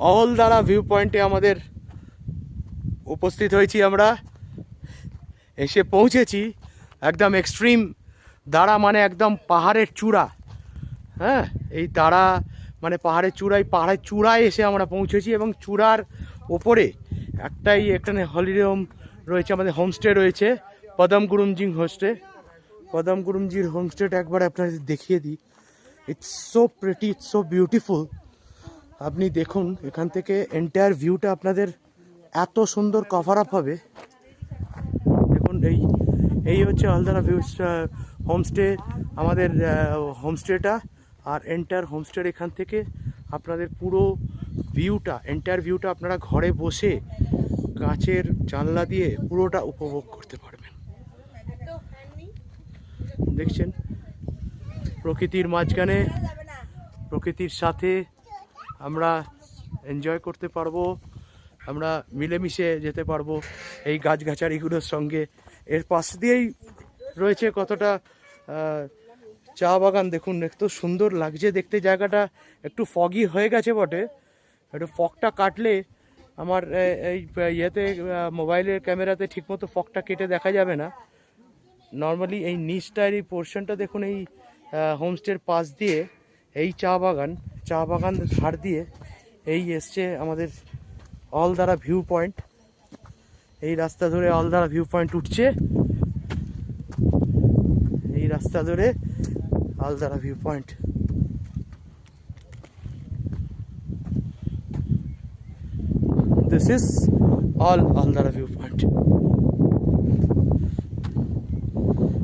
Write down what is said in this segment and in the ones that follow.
Ahaldara view পয়েন্টে আমাদের উপস্থিত হয়েছি। আমরা এসে পৌঁছেছি একদম এক্সট্রিম দাঁড়া, মানে একদম পাহাড়ের চূড়া। হ্যাঁ, এই দাঁড়া মানে পাহাড়ের চূড়ায় এসে আমরা পৌঁছেছি। এবং চূড়ার ওপরে একটাই এখানে হলিডে হোম রয়েছে, আমাদের হোমস্টে রয়েছে, পদম গুরুমজির হোমস্টেটা একবার আপনাদের দেখিয়ে দিই। It's so pretty, it's so beautiful. আপনি দেখুন এখান থেকে এন্টায়ার ভিউটা আপনাদের এত সুন্দর কভার আপ হবে। দেখুন এই হচ্ছে অলদারা ভিউ হোমস্টে, আমাদের হোমস্টেটা। আর এন্টায়ার হোমস্টের এখান থেকে আপনাদের পুরো এন্টায়ার ভিউটা আপনারা ঘরে বসে কাঁচের জানলা দিয়ে পুরোটা উপভোগ করতে পারবেন। দেখছেন প্রকৃতির মাঝখানে, প্রকৃতির সাথে আমরা এনজয় করতে পারবো, আমরা মিলেমিশে যেতে পারবো এই গাছগাছালিগুলোর সঙ্গে। এর পাশ দিয়েই রয়েছে কতটা চা বাগান। দেখুন এত সুন্দর লাগছে দেখতে জায়গাটা। একটু ফগি হয়ে গেছে বটে, একটু ফগটা কাটলে আমার এই ইয়েতে মোবাইলের ক্যামেরাতে ঠিকমতো ফগটা কেটে দেখা যাবে না। নর্মালি এই নিচটার এই পোর্শনটা দেখুন, এই হোমস্টের পাশ দিয়ে এই চা বাগান ধার দিয়ে এই এসছে আমাদের অলদারা ভিউ পয়েন্ট। এই রাস্তা ধরে অলদারা ভিউ পয়েন্ট উঠছে, এই রাস্তা ধরে Ahaldara view point. This is Ahaldara view point.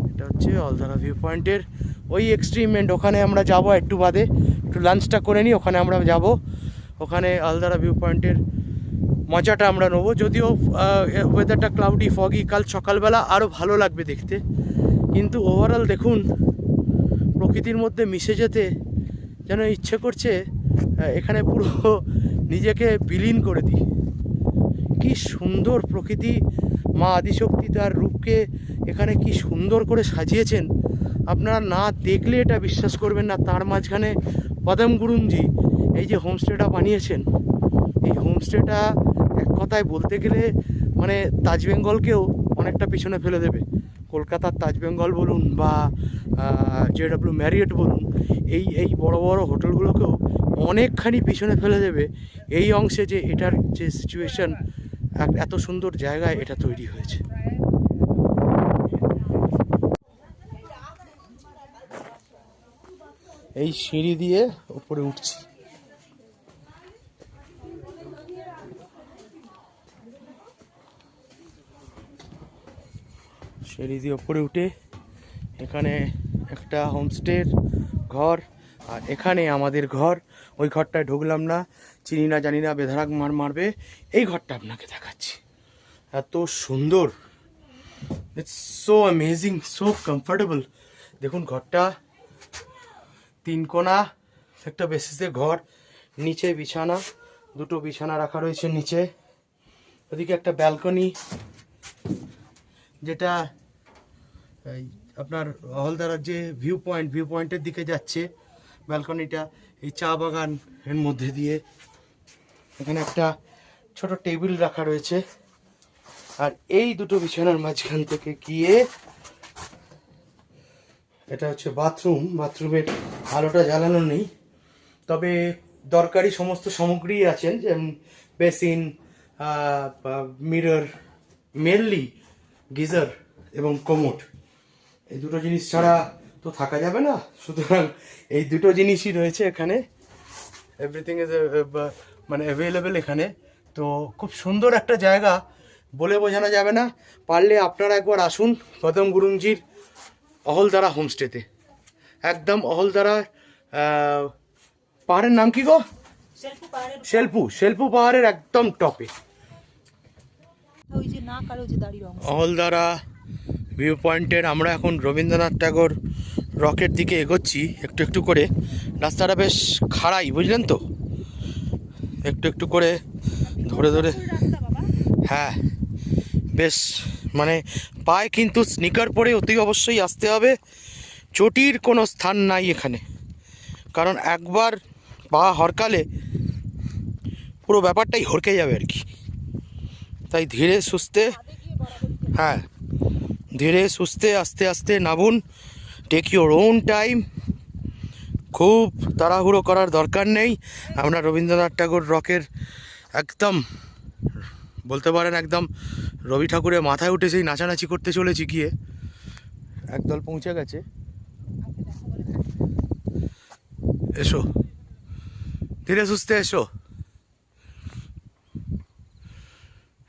এটা হচ্ছে অলদারা ভিউ পয়েন্টের ওই এক্সট্রিম এন্ড। ওখানে আমরা যাব একটু বাদে, একটু লাঞ্চটা করে নিই, ওখানে আমরা যাব। ওখানে অলদারা ভিউ পয়েন্টের মজাটা আমরা নেবো। যদিও ওয়েদারটা ক্লাউডি ফগি, কাল সকালবেলা আরও ভালো লাগবে দেখতে। কিন্তু ওভারঅল দেখুন প্রকৃতির মধ্যে মিশে যেতে যেন ইচ্ছে করছে এখানে পুরো নিজেকে বিলীন করে দিই। কি সুন্দর প্রকৃতি, মা আদিশক্তি তার রূপকে এখানে কি সুন্দর করে সাজিয়েছেন, আপনারা না দেখলে এটা বিশ্বাস করবেন না। তার মাঝখানে পদম গুরুমজি এই যে হোমস্টেটা বানিয়েছেন, এই হোমস্টেটা এক কথায় বলতে গেলে মানে তাজ বেঙ্গলকেও অনেকটা পিছনে ফেলে দেবে। কলকাতার তাজ বেঙ্গল বলুন বা JW ম্যারিয়েট বলুন, এই বড় বড় হোটেলগুলোকেও অনেকখানি পিছনে ফেলে দেবে এই অংশে, যে এটার যে সিচুয়েশন, এত সুন্দর জায়গায় এটা তৈরি হয়েছে। এই সিঁড়ি দিয়ে উপরে উঠছি। সিঁড়ি দিয়ে উপরে উঠে এখানে একটা হোমস্টের ঘর, আর এখানে আমাদের ঘর। ওই ঘরটায় ঢুকলাম না, চিনি না জানি না, বেধারাক মারবে। এই ঘরটা আপনাকে দেখাচ্ছি, এত সুন্দর, it's so amazing, so comfortable. দেখুন ঘরটা 3 কোণা একটা বেসিসে ঘর, নিচে বিছানা, 2টো বিছানা রাখা রয়েছে নিচে। ওদিকে একটা ব্যালকনি, যেটা এই আপনার হলদারার যে ভিউ পয়েন্টের দিকে যাচ্ছে ব্যালকনিটা। এই চা বাগান এর মধ্যে দিয়ে এখানে একটা ছোট টেবিল রাখা রয়েছে। আর এই 2টো বিছানার মাঝখান থেকে গিয়ে এটা হচ্ছে বাথরুমের আলোটা জ্বালানো নেই, তবে দরকারি সমস্ত সামগ্রী আছেন, যেমন বেসিন, মিরর, মেনলি গিজার এবং কোমোড। এই 2টো জিনিস ছাড়া তো থাকা যাবে না, সুতরাং এই 2টো জিনিসই রয়েছে এখানে। এভরিথিং ইজ মানে অ্যাভেলেবেল এখানে। তো খুব সুন্দর একটা জায়গা, বলে বোঝানো যাবে না। পারলে আপনারা একবার আসুন পদম গুরুমজির অহলদারা হোমস্টেতে। একদম অহলদারা পাহাড়ের নাম কি গো? শেলপু পাহাড়ের একদম টপে অহলদারা ভিউ পয়েন্টের। আমরা এখন রবীন্দ্রনাথ ট্যাগোর রকের দিকে এগোচ্ছি একটু একটু করে। রাস্তাটা বেশ খাড়াই, বুঝলেন তো, একটু একটু করে ধরে হ্যাঁ, বেশ মানে পায়ে কিন্তু স্নিকার পরে অতি অবশ্যই আসতে হবে। চটির কোনো স্থান নাই এখানে, কারণ একবার পা হরকালে পুরো ব্যাপারটাই হড়কে যাবে আর কি। তাই ধীরে সুস্থে, হ্যাঁ ধীরে সুস্থে আস্তে আস্তে নামুন, টেক ইউর ওন টাইম, খুব তাড়াহুড়ো করার দরকার নেই। আমরা রবীন্দ্রনাথ ঠাকুর রকের একদম বলতে পারেন একদম রবি ঠাকুরের মাথায় উঠে সেই নাচানাচি করতে চলেছি, গিয়ে একদল পৌঁছে গেছে। এসো ধীরে সুস্থে এসো,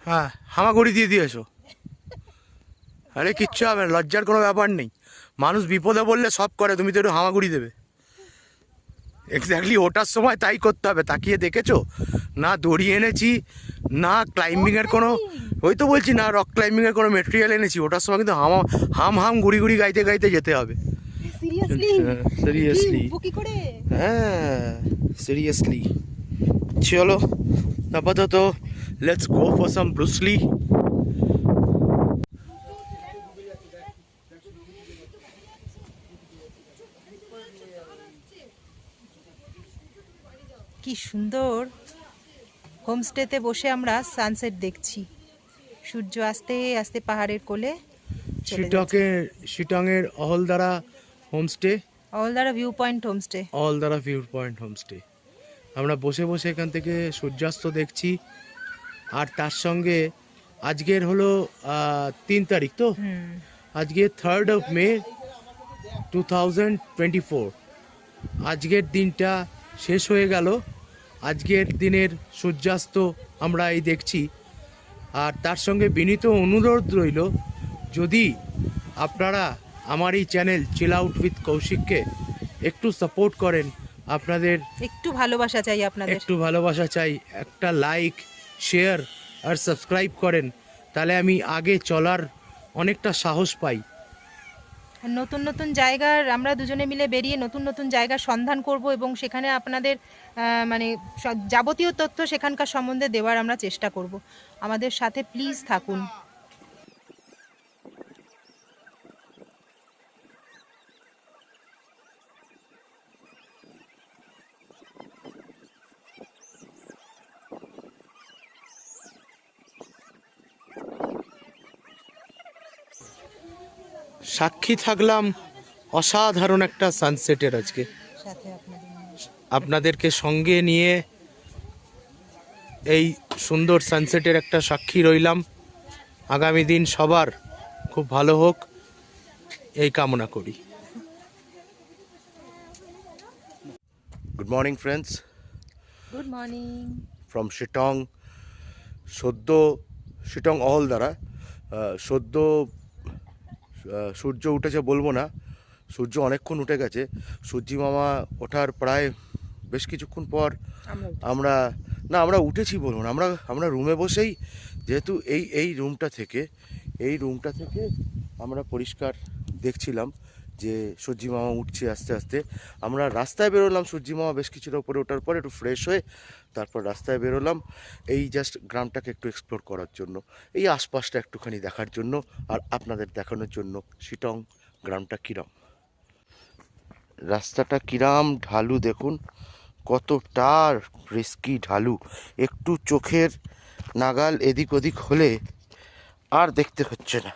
হ্যাঁ হামাগুড়ি দিয়ে দিয়ে এসো। আরে কিচ্ছু হবে না, লজ্জার কোনো ব্যাপার নেই। মানুষ বিপদে বললে সব করে, তুমি তো একটু হামাগুড়ি দেবে। এক্স্যাক্টলি ওটার সময় তাই করতে হবে। তাকিয়ে দেখেছো না, দড়ি এনেছি না, ক্লাইম্বিংয়ের কোনো, ওই তো বলছি না, রক ক্লাইম্বিংয়ের কোনো মেটেরিয়াল এনেছি। ওটার সময় কিন্তু হাম হাম গুড়ি গুড়ি গাইতে গাইতে যেতে হবে। সিরিয়াসলি, হ্যাঁ সিরিয়াসলি। চলো আপাতত let's go for some Bruce Lee. কি সুন্দর হোমস্টেতে বসে আমরা সানসেট দেখছি, সূর্য আস্তে আস্তে পাহাড়ের কোলে চলে যাচ্ছে। শিটংয়ের Ahaldara homestay, Ahaldara view point homestay. Ahaldara view point homestay. আমরা বসে বসে এখান থেকে সূর্যাস্ত দেখছি। আর তার সঙ্গে আজকের হলো 3 তারিখ, তো আজকে 3rd of May 2024। আজকের দিনটা শেষ হয়ে গেল। আজকের দিনের সূর্যাস্ত আমরা এই দেখছি। আর তার সঙ্গে বিনীত অনুরোধ রইল, যদি আপনারা আমার এই চ্যানেল চিল আউট উইথ কৌশিককে একটু সাপোর্ট করেন, আপনাদের একটু ভালোবাসা চাই আপনাদের, একটু ভালোবাসা চাই, একটা লাইক শেয়ার আর সাবস্ক্রাইব করেন, তাহলে আমি আগে চলার অনেকটা সাহস পাই। নতুন নতুন জায়গার আমরা দুজনে মিলে বেরিয়ে নতুন নতুন জায়গার সন্ধান করব এবং সেখানে আপনাদের মানে যাবতীয় তথ্য সেখানকার সম্বন্ধে দেওয়ার আমরা চেষ্টা করব। আমাদের সাথে প্লিজ থাকুন। সাক্ষী থাকলাম অসাধারণ একটা সানসেটের আজকে, সাথে আপনাদেরকে সঙ্গে নিয়ে এই সুন্দর সানসেটের একটা সাক্ষী রইলাম। আগামী দিন সবার খুব ভালো হোক এই কামনা করি। Good morning friends, good morning from Sittong. Sittong Ahaldara সদ্য সূর্য উঠেছে বলবো না, সূর্য অনেকক্ষণ উঠে গেছে। সূর্যি মামা ওঠার প্রায় বেশ কিছুক্ষণ পর আমরা উঠেছি বলবো না, আমরা রুমে বসেই, যেহেতু এই রুমটা থেকে আমরা পরিষ্কার দেখছিলাম যে সূর্যি মামা উঠছে আস্তে আস্তে। আমরা রাস্তায় বেরোলাম, সূর্যি মামা বেশ কিছুটা উপরে ওঠার পর একটু ফ্রেশ হয়ে তারপর রাস্তায় বেরোলাম, এই জাস্ট গ্রামটাকে একটু এক্সপ্লোর করার জন্য, এই আশপাশটা একটুখানি দেখার জন্য, আর আপনাদের দেখানোর জন্য শিটং গ্রামটা কিরম, রাস্তাটা কিরাম ঢালু দেখুন, কতটা রিস্কি ঢালু। একটু চোখের নাগাল এদিক ওদিক হলে আর দেখতে হচ্ছে না।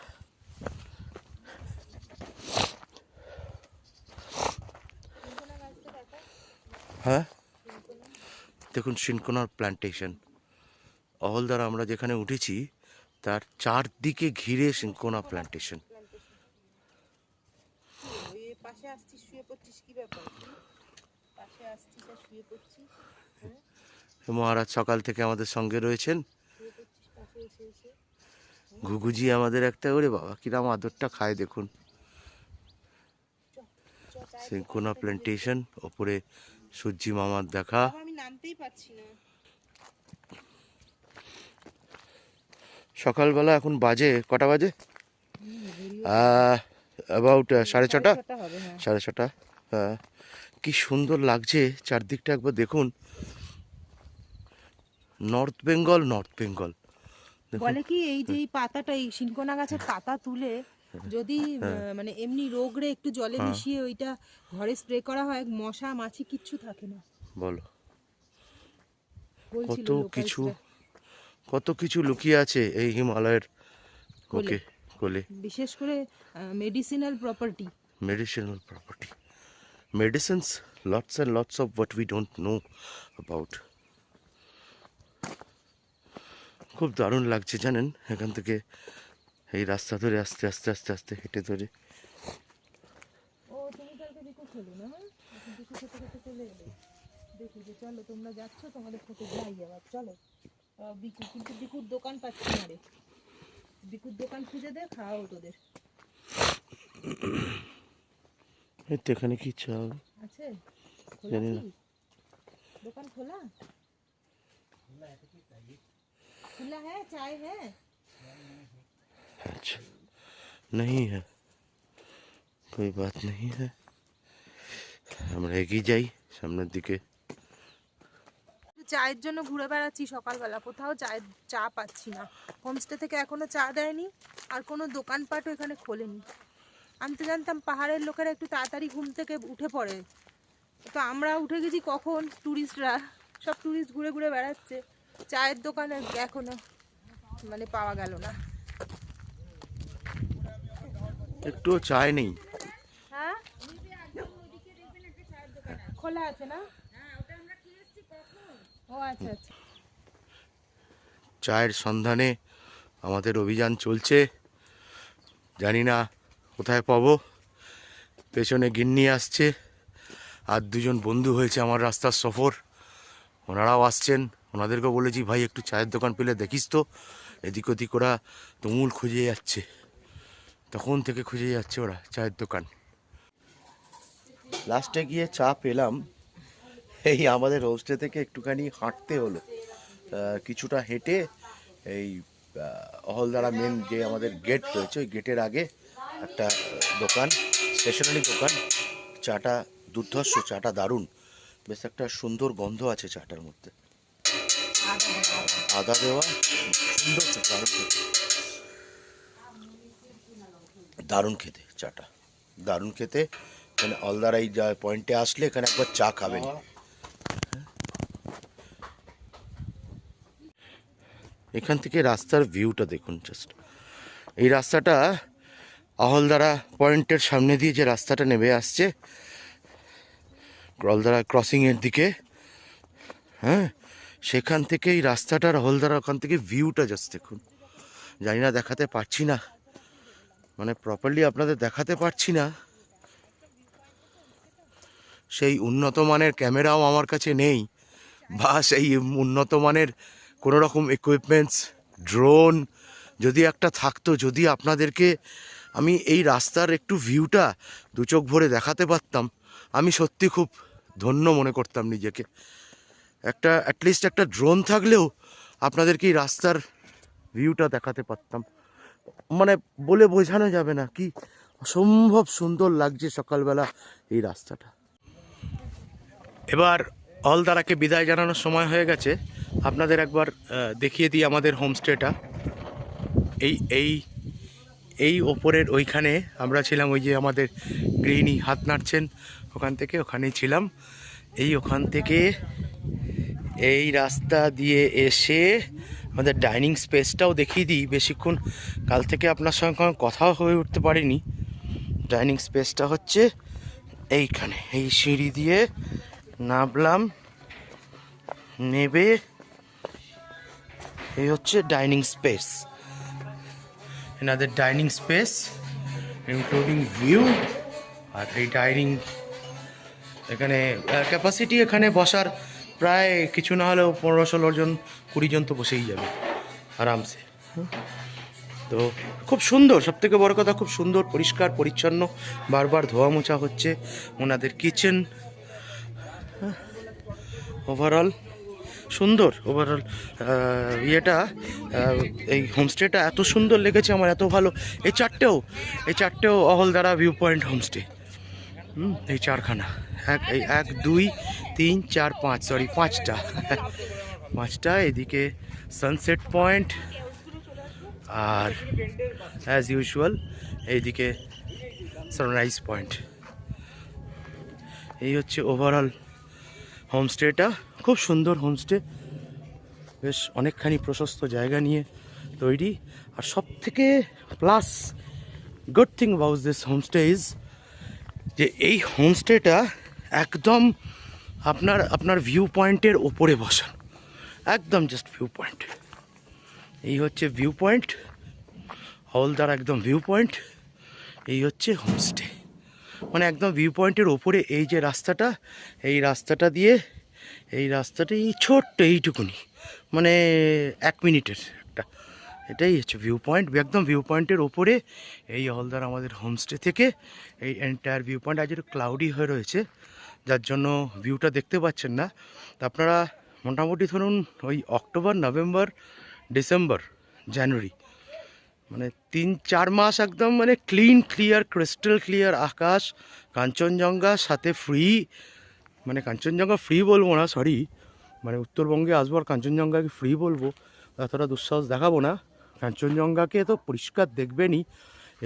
হ্যাঁ দেখুন, সিনকোনার প্ল্যান্টেশন। অহলদারা আমরা যেখানে উঠেছি তার চারদিকে ঘিরে সিনকোনা প্ল্যান্টেশন। মহারাজ সকাল থেকে আমাদের সঙ্গে রয়েছেন। ঘুঘুজি আমাদের একটা, ওরে বাবা কিরাম আদরটা খায় দেখুন। সিনকোনা প্ল্যান্টেশন, ওপরে সূর্যি মামার দেখা। সকালবেলা এখন বাজে কটা বাজে? অ্যাবাউট 6:30, 6:30। হ্যাঁ, কি সুন্দর লাগছে চারদিকটা, একবার দেখুন। নর্থ বেঙ্গল বলে কি, এই যে এই পাতাটা, এই সিনকোনা গাছের পাতা তুলে যদি মানে এমনি রোগরে একটু জলে মিশিয়ে ওইটা ঘরে স্প্রে করা হয়, মশা মাছি কিচ্ছু থাকে না। বলো, বলছিল কিছু লোকালসরা। কত কিছু লুকিয়ে আছে এই হিমালয়ের কোলে। ওকে কোলে। বিশেষ করে medicinal property. Medicinal property, medicines, lots and lots of what we don't know about. খুব দারুণ লাগছে জানেন, এখান থেকে এই রাস্তা ধরে আস্তে আস্তে আস্তে আস্তে হেঁটে ধরে। ও তুমি কালকে বিকু খেলো না? বিকু খেতে খেতে চলে এলে, দেখি যে চলো তোমরা যাচ্ছ, তোমাদের খেতে যাই আবার চলো। বিকু কিন্তু বিকুর দোকান পাচ্ছি না রে, বিকুর দোকান খুঁজে দে, খাওয়াও তোদের। এই তো এখানে কি চা আছে খোলা জানি না। কি? দোকান খোলা? खुला है? चाय है? अच्छा नहीं है, कोई बात नहीं है, আমরা এগিয়ে যাই সামনের দিকে। চায়ের জন্য ঘুরে বেড়াচ্ছি সকালবেলা, কোথাও চা পাচ্ছি না। হোমস্টে থেকে এখনো চা দেয়নি, আর কোনো দোকানপাটও এখানে খোলেনি। আমি তো জানতাম পাহাড়ের লোকেরা একটু তাড়াতাড়ি ঘুম থেকে উঠে পড়ে, তো আমরা উঠে গেছি কখন, ট্যুরিস্টরা সব ট্যুরিস্ট ঘুরে ঘুরে বেড়াচ্ছে, চায়ের দোকানে এখনো মানে পাওয়া গেল না। একটুও চায় নেই। হ্যাঁ খোলা আছে না? ও আচ্ছা আচ্ছা। চায়ের সন্ধানে আমাদের অভিযান চলছে, জানি না কোথায় পাবো। পেছনে গিন্নি আসছে, আর দুজন বন্ধু হয়েছে আমার রাস্তার সফর, ওনারাও আসছেন। ওনাদেরকেও বলেছি ভাই একটু চায়ের দোকান পেলে দেখিস তো। এদিক ওদিক ওরা তুমুল খুঁজে যাচ্ছে, তখন থেকে খুঁজে যাচ্ছে ওরা চায়ের দোকান। লাস্টে গিয়ে চা পেলাম। এই আমাদের হোস্টে থেকে একটুখানি হাঁটতে হলো, কিছুটা হেঁটে এই অহলদারা মেন যে আমাদের গেট রয়েছে ওই গেটের আগে একটা দোকান, স্টেশনারি দোকান। চাটা দুর্ধর্ষ, চাটা দারুণ, বেশ একটা সুন্দর গন্ধ আছে চাটার মধ্যে, আদা দেওয়া, সুন্দর চা, দারুণ খেতে, দারুণ খেতে চাটা, দারুণ খেতে। এখানে অলদারা এই পয়েন্টে আসলে এখানে একবার চা খাবেন। এখান থেকে রাস্তার ভিউটা দেখুন জাস্ট। এই রাস্তাটা আহলদারা পয়েন্টের সামনে দিয়ে যে রাস্তাটা নেমে আসছে অলদারা ক্রসিংয়ের দিকে, হ্যাঁ, সেখান থেকে এই রাস্তাটার আহলদারা ওখান থেকে ভিউটা জাস্ট দেখুন। জানি না দেখাতে পারছি না, মানে প্রপারলি আপনাদের দেখাতে পারছি না, সেই উন্নত মানের ক্যামেরাও আমার কাছে নেই, বা সেই উন্নত মানের কোনো রকম ইকুইপমেন্টস, ড্রোন যদি একটা থাকতো, যদি আপনাদেরকে আমি এই রাস্তার একটু ভিউটা দু চোখ ভরে দেখাতে পারতাম, আমি সত্যি খুব ধন্য মনে করতাম নিজেকে। একটা অ্যাটলিস্ট একটা ড্রোন থাকলেও আপনাদেরকে এই রাস্তার ভিউটা দেখাতে পারতাম, মানে বলে বোঝানো যাবে না কি অসম্ভব সুন্দর লাগছে সকালবেলা এই রাস্তাটা। এবার অলদারাকে বিদায় জানানোর সময় হয়ে গেছে, আপনাদের একবার দেখিয়ে দিই আমাদের হোমস্টেটা। এই এই এই ওপরের ওইখানে আমরা ছিলাম, ওই যে আমাদের গৃহিণী হাত নাড়ছেন ওখান থেকে, ওখানেই ছিলাম। এই ওখান থেকে এই রাস্তা দিয়ে এসে আমাদের ডাইনিং স্পেসটাও দেখিয়ে দিই। বেশিক্ষণ কাল থেকে আপনার সঙ্গে কোনো কথাও হয়ে উঠতে পারিনি। ডাইনিং স্পেসটা হচ্ছে এইখানে, এই সিঁড়ি দিয়ে নামলাম, নেবে এই হচ্ছে ডাইনিং স্পেস, এনাদের ডাইনিং স্পেস ইনক্লুডিং ভিউ। আর এই ডাইনিং এখানে ক্যাপাসিটি এখানে বসার প্রায় কিছু না হলেও 15-16 জন 20 জন তো বসেই যাবে আরামসে। তো খুব সুন্দর, সবথেকে বড় কথা খুব সুন্দর, পরিষ্কার পরিচ্ছন্ন, বারবার ধোয়া মোছা হচ্ছে। ওনাদের কিচেন ওভারঅল সুন্দর, ওভারঅল ইয়েটা এই হোমস্টেটা এত সুন্দর লেগেছে আমার, এত ভালো। এই চারটেও অহলদারা ভিউ পয়েন্ট হোমস্টে। এই চারখানা, এই 1 2 3 4 5, সরি 5টা। এদিকে সানসেট পয়েন্ট, আর অ্যাজ ইউজুয়াল এইদিকে সানরাইজ পয়েন্ট। এই হচ্ছে ওভারঅল হোমস্টেটা, খুব সুন্দর হোমস্টে, বেশ অনেকখানি প্রশস্ত জায়গা নিয়ে তৈরি। আর সব থেকে plus good thing about this homestay is যে এই হোমস্টেটা একদম আপনার আপনার ভিউ পয়েন্টের ওপরে বসানো, একদম জাস্ট ভিউ পয়েন্ট। এই হচ্ছে ভিউ পয়েন্ট, হাওলদার একদম ভিউ পয়েন্ট। এই হচ্ছে হোমস্টে, মানে একদম ভিউ পয়েন্টের ওপরে এই যে রাস্তাটা, এই রাস্তাটা দিয়ে এই রাস্তাটা এই ছোট্ট এইটুকুনি, মানে 1 মিনিটের একটা, এটাই হচ্ছে ভিউ পয়েন্ট। একদম ভিউ পয়েন্টের ওপরে এই হাওলদার আমাদের হোমস্টে থেকে এই এন্টায়ার ভিউ পয়েন্ট। আজ একটু ক্লাউডি হয়ে রয়েছে যার জন্য ভিউটা দেখতে পাচ্ছেন না। তা আপনারা মোটামুটি ধরুন ওই অক্টোবর, নভেম্বর, ডিসেম্বর, জানুয়ারি, মানে 3-4 মাস একদম মানে ক্লিন ক্লিয়ার, ক্রিস্টাল ক্লিয়ার আকাশ, কাঞ্চনজঙ্ঘা সাথে ফ্রি, মানে কাঞ্চনজঙ্ঘা ফ্রি বলবো না, সরি, মানে উত্তরবঙ্গে আসবো আর কাঞ্চনজঙ্ঘাকে ফ্রি বলবো, এতটা দুঃসাহস দেখাবো না। কাঞ্চনজঙ্ঘাকে তো পরিষ্কার দেখবেনই,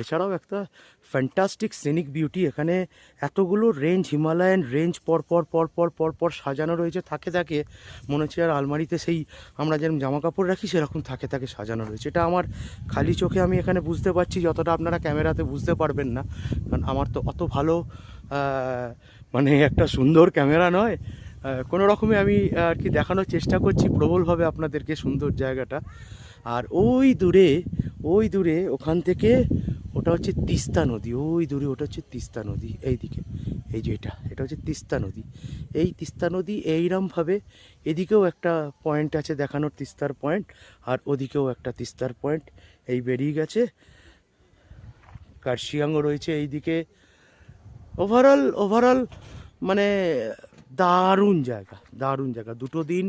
এছাড়াও একটা ফ্যান্টাস্টিক সিনিক বিউটি। এখানে এতগুলো রেঞ্জ, হিমালয়ান রেঞ্জ পর পর পর পর পর পর সাজানো রয়েছে, থাকে থাকে মনে হচ্ছে আর আলমারিতে সেই আমরা যেরকম জামা কাপড় রাখি সেরকম থাকে থাকে সাজানো রয়েছে। এটা আমার খালি চোখে আমি এখানে বুঝতে পারছি, যতটা আপনারা ক্যামেরাতে বুঝতে পারবেন না, কারণ আমার তো অত ভালো মানে একটা সুন্দর ক্যামেরা নয়। কোনো রকমে আমি আর কি দেখানোর চেষ্টা করছি প্রবলভাবে আপনাদেরকে সুন্দর জায়গাটা। আর ওই দূরে ওখান থেকে ওটা হচ্ছে তিস্তা নদী, ওই দূরে ওটা হচ্ছে তিস্তা নদী। এই দিকে এই যে এটা হচ্ছে তিস্তা নদী। এই তিস্তা নদী এইরমভাবে এদিকেও একটা পয়েন্ট আছে দেখানোর, তিস্তার পয়েন্ট, আর ওদিকেও একটা তিস্তার পয়েন্ট এই বেরিয়ে গেছে। কার্শিয়াংও রয়েছে এইদিকে। ওভারঅল মানে দারুণ জায়গা, দারুণ জায়গা। 2 দিন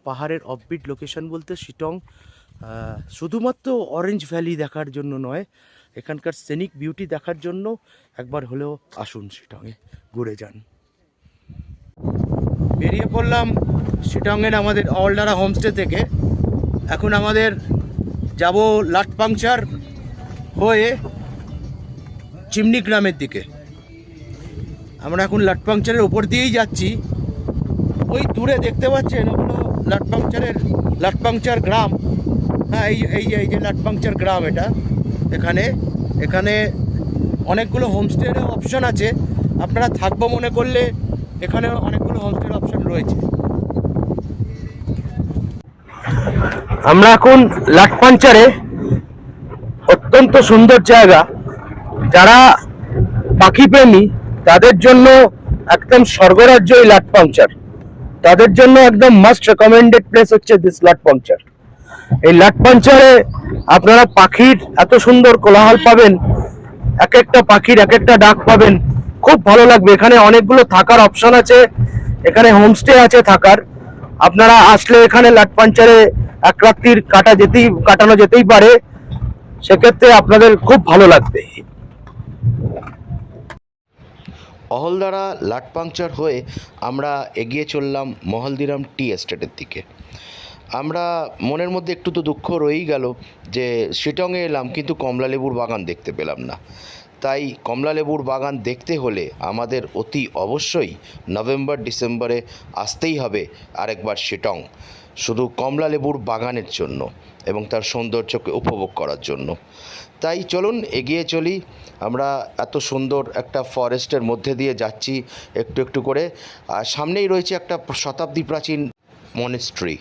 পাহাড়ের অফবিট লোকেশন বলতে শিটং, শুধুমাত্র অরেঞ্জ ভ্যালি দেখার জন্য নয়, এখানকার সিনিক বিউটি দেখার জন্য একবার হলেও আসুন, শিটংয়ে ঘুরে যান। বেরিয়ে পড়লাম শিটংয়ের আমাদের অওলদারা হোমস্টে থেকে। এখন আমাদের যাব লাটপাংচার হয়ে চিমনি গ্রামের দিকে। আমরা এখন লাটপাংচারের ওপর দিয়েই যাচ্ছি। ওই দূরে দেখতে পাচ্ছেন ওগুলো লাটপাংচার গ্রাম। হ্যাঁ, এই যে লাটপাংচার গ্রাম, এটা এখানে অনেকগুলো হোমস্টের অপশন আছে। আপনারা থাকবো মনে করলে এখানে অনেকগুলো হোমস্টের অপশন রয়েছে। আমরা এখন লাটপাংচারে, অত্যন্ত সুন্দর জায়গা, যারা পাখি প্রেমী তাদের জন্য একদম স্বর্গরাজ্য এই লাটপাংচার, তাদের জন্য একদম মাস্ট রেকমেন্ডেড প্লেস হচ্ছে দিস লাটপাংচার। এই লাটপাংচারে আপনারা পাখির এত সুন্দর কোলাহল পাবেন, এক একটা পাখির এক একটা ডাক পাবেন, খুব ভালো লাগবে। এখানে অনেকগুলো থাকার অপশন আছে, এখানে হোমস্টে আছে থাকার। আপনারা আসলে এখানে লাটপাংচারে এক রাত্রির কাটানো যেতেই পারে, সেক্ষেত্রে আপনাদের খুব ভালো লাগবে। অহলদারা লাটপাংচার হয়ে আমরা এগিয়ে চললাম মহলদিরাম টি এস্টেটের দিকে। আমরা মনের মধ্যে একটু তো দুঃখ রয়েই গেল যে শিটংয়ে এলাম কিন্তু কমলালেবুর বাগান দেখতে পেলাম না। তাই কমলালেবুর বাগান দেখতে হলে আমাদের অতি অবশ্যই নভেম্বর ডিসেম্বরে আসতেই হবে আরেকবার শিটং, শুধু কমলালেবুর বাগানের জন্য এবং তার সৌন্দর্যকে উপভোগ করার জন্য। তাই চলুন এগিয়ে চলি। আমরা এত সুন্দর একটা ফরেস্টের মধ্যে দিয়ে যাচ্ছি একটু একটু করে, আর সামনেই রয়েছে একটা শতাব্দী প্রাচীন মনেস্ট্রি।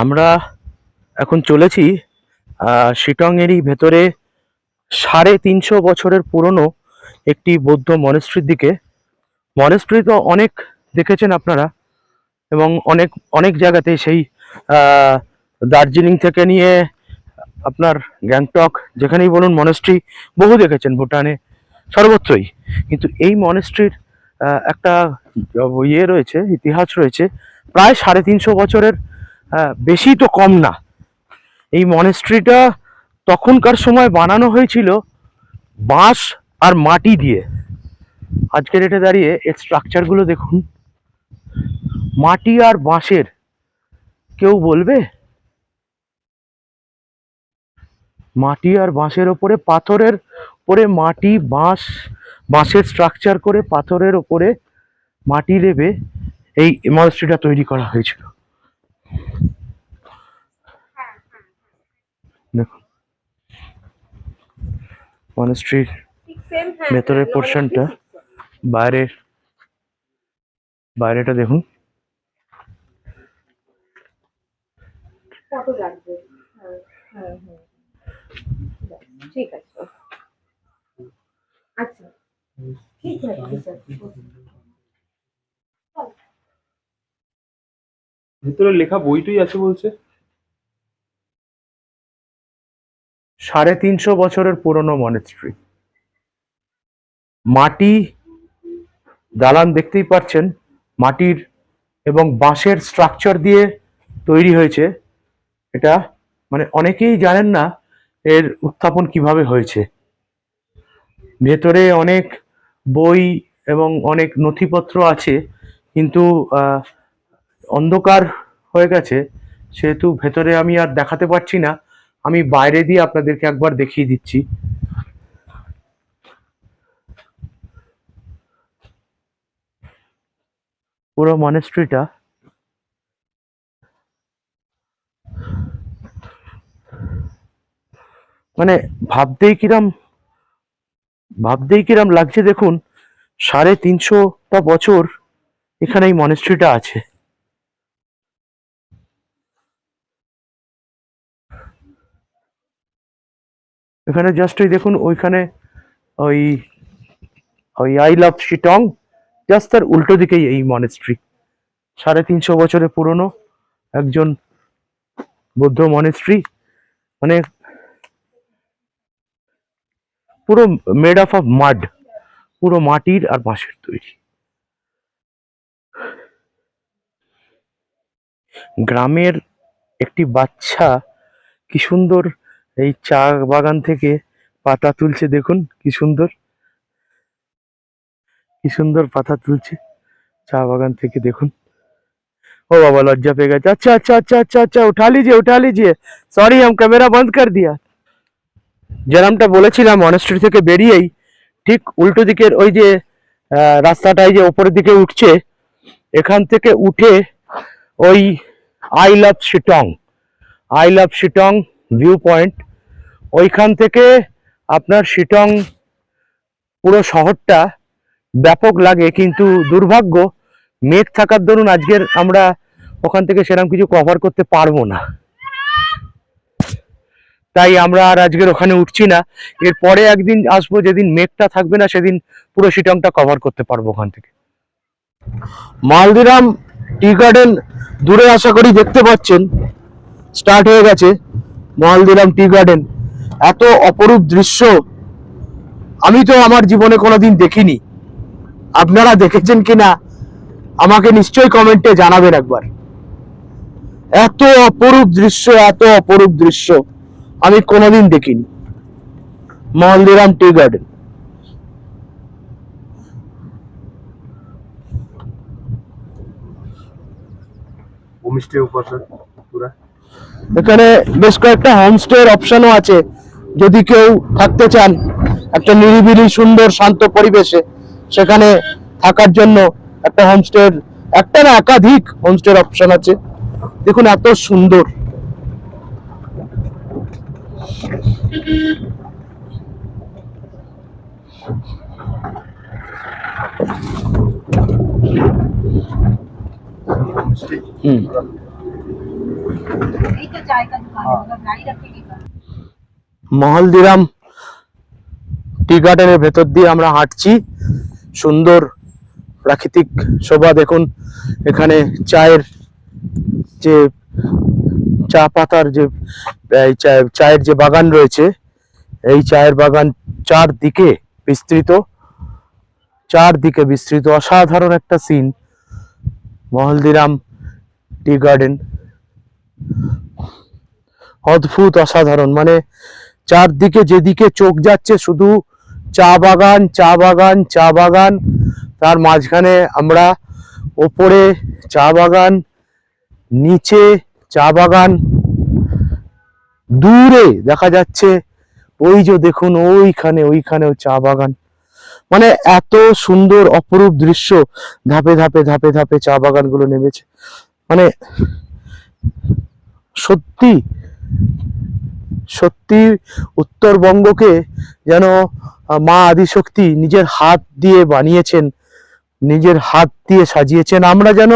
আমরা এখন চলেছি শিটংয়েরই ভেতরে 350 বছরের পুরনো একটি বৌদ্ধ মনেস্ট্রির দিকে। মনেস্ট্রি তো অনেক দেখেছেন আপনারা, এবং অনেক অনেক জায়গাতে, সেই দার্জিলিং থেকে নিয়ে আপনার গ্যাংটক, যেখানেই বলুন মনেস্ট্রি বহু দেখেছেন, ভুটানে, সর্বত্রই। কিন্তু এই মনেস্ট্রির একটা রয়েছে, ইতিহাস রয়েছে প্রায় 350 বছরের, বেশি তো কম না। এই মনেস্ট্রিটা তখনকার সময় বানানো হয়েছিল বাঁশ আর মাটি দিয়ে। আজকের ডেটে দাঁড়িয়ে এর স্ট্রাকচারগুলো দেখুন, মাটি আর বাঁশের, কেউ বলবে? মাটি আর বাঁশের ওপরে, পাথরের উপরে মাটি, বাঁশের স্ট্রাকচার করে পাথরের ওপরে মাটি লেবে এই মনেস্ট্রিটা তৈরি করা হয়েছিল। দেখুন মনেস্ট্রির ভেতরের পোর্শনটা, বাইরেটা দেখুন। ঠিক আছে, আচ্ছা ঠিক আছে। ভেতরে লেখা বইটই আছে বলছে। 350 বছরের পুরনো মনেস্ট্রি। মাটি দালান দেখতেই পাচ্ছেন, মাটির এবং বাঁশের স্ট্রাকচার দিয়ে তৈরি হয়েছে। এটা মানে অনেকেই জানেন না এর উত্থাপন কিভাবে হয়েছে। ভেতরে অনেক বই এবং অনেক নথিপত্র আছে, কিন্তু অন্ধকার হয়ে গেছে, সেহেতু ভেতরে আমি আর দেখাতে পারছি না। আমি বাইরে দিয়ে আপনাদেরকে একবার দেখিয়ে দিচ্ছি। পুরো মনেস্ট্রিটা মানে ভাবতেই কিরম লাগছে। দেখুন 350টা বছর এখানে এই মনেস্ট্রিটা আছে। এখানে জাস্ট ওই দেখুন, ওইখানে ওই ওই আই লাভ শিটং, জাস্ট তার উল্টো দিকেই এই মনেস্ট্রি। 350 বছরের পুরনো একজন বৌদ্ধ মনেস্ট্রি, মানে পুরো মেড অফ মাড, পুরো মাটির আর বাঁশের তৈরি। গ্রামের একটি বাচ্চা কি সুন্দর এই চা বাগান থেকে পাতা তুলছে। দেখুন কি সুন্দর পাতা তুলছে চা বাগান থেকে। দেখুন, ও বাবা লজ্জা পেয়ে গেছে। अच्छा अच्छा अच्छा अच्छा अच्छा उठा लीजिए सॉरी हम कैमरा बंद कर दिया। যেরকমটা বলেছিলাম, মনেস্ট্রি থেকে বেরিয়েই ঠিক উল্টো দিকের ওই যে রাস্তাটা এই যে ওপরের দিকে উঠছে, এখান থেকে উঠে ওই I love Sittong view point, ওইখান থেকে আপনার শিটং পুরো শহরটা ব্যাপক লাগে। কিন্তু দুর্ভাগ্য, মেঘ থাকার দরুন আজকের আমরা ওখান থেকে সেরকম কিছু কভার করতে পারবো না, তাই আমরা আর আজকের ওখানে উঠছি না। এরপরে একদিন আসবো, যেদিন মেঘটা থাকবে না, সেদিন পুরো শিটংটা কভার করতে পারবো ওখান থেকে। মালদিরাম টি গার্ডেন দূরে আশা করি দেখতে পাচ্ছেন, স্টার্ট হয়ে গেছে মালদিরাম টি গার্ডেন। এত অপরূপ দৃশ্য আমি তো আমার জীবনে কোনোদিন দেখিনি। আপনারা দেখেছেন কিনা আমাকে নিশ্চয়ই কমেন্টে জানাবেন একবার। এত অপরূপ দৃশ্য আমি কোনোদিন দেখিনি মালদিরাম টি গার্ডেন। হোমস্টে উপর পুরা এখানে বেশ কয়েকটা হোমস্টের অপশনও আছে, যদি কেউ থাকতে চান একটা নিরিবিলি সুন্দর শান্ত পরিবেশে, সেখানে থাকার জন্য একটা হোমস্টের, একটা না একাধিক হোমস্টের অপশন আছে। দেখুন এত সুন্দর। হুম, মহলদিরাম টি গার্ডেনের ভেতর দিয়ে আমরা হাঁটছি। সুন্দর প্রাকৃতিক শোভা দেখুন। এখানে চায়ের যে চা পাতার যে চায়ের যে বাগান রয়েছে, এই চায়ের বাগান চারদিকে বিস্তৃত অসাধারণ একটা সিন মহলদিরাম টি গার্ডেন। অদ্ভুত, অসাধারণ, মানে চারদিকে যেদিকে চোখ যাচ্ছে শুধু চা বাগান। তার মাঝখানে আমরা, ওপরে চা বাগান, নিচে চা বাগান, দূরে দেখা যাচ্ছে ওই যে দেখুন ওইখানেও চা বাগান। মানে এত সুন্দর অপরূপ দৃশ্য, ধাপে ধাপে চা বাগানগুলো নেমেছে। মানে সত্যি উত্তরবঙ্গকে যেন মা আদিশক্তি নিজের হাত দিয়ে বানিয়েছেন, নিজের হাত দিয়ে সাজিয়েছেন। আমরা যেন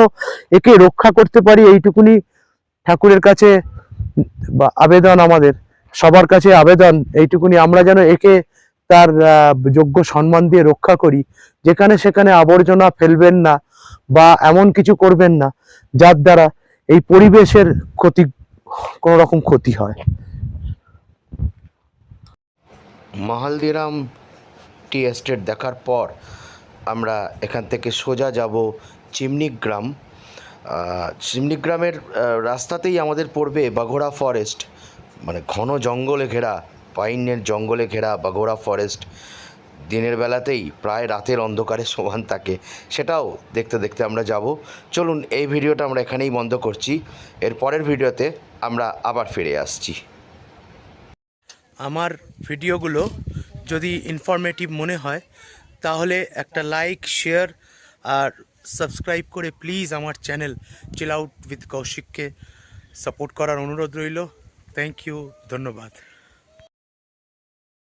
একে রক্ষা করতে পারি এইটুকুনি ঠাকুরের কাছে আবেদন, আমাদের সবার কাছে আবেদন এইটুকুনি, আমরা যেন একে তার যোগ্য সম্মান দিয়ে রক্ষা করি। যেখানে সেখানে আবর্জনা ফেলবেন না বা এমন কিছু করবেন না যার দ্বারা এই পরিবেশের কোনো রকম ক্ষতি হয়। মহলদিরাম টি এস্টেট দেখার পর আমরা এখান থেকে সোজা যাব চিমনিগ্রাম। চিমনিগ্রামের রাস্তাতেই আমাদের পড়বে বাঘোড়া ফরেস্ট, মানে ঘন জঙ্গলে ঘেরা, পাইনের জঙ্গলে ঘেরা বাঘোড়া ফরেস্ট। দিনের বেলাতেই প্রায় রাতের অন্ধকারে সমান থাকে, সেটাও দেখতে দেখতে আমরা যাব। চলুন, এই ভিডিওটা আমরা এখানেই বন্ধ করছি। এর পরের ভিডিওতে আমরা আবার ফিরে আসছি। আমার ভিডিওগুলো যদি ইনফরমেটিভ মনে হয় তাহলে একটা লাইক, শেয়ার আর সাবস্ক্রাইব করে প্লিজ আমার চ্যানেল চিল আউট উইথ কৌশিককে সাপোর্ট করার অনুরোধ রইল। থ্যাংক ইউ, ধন্যবাদ।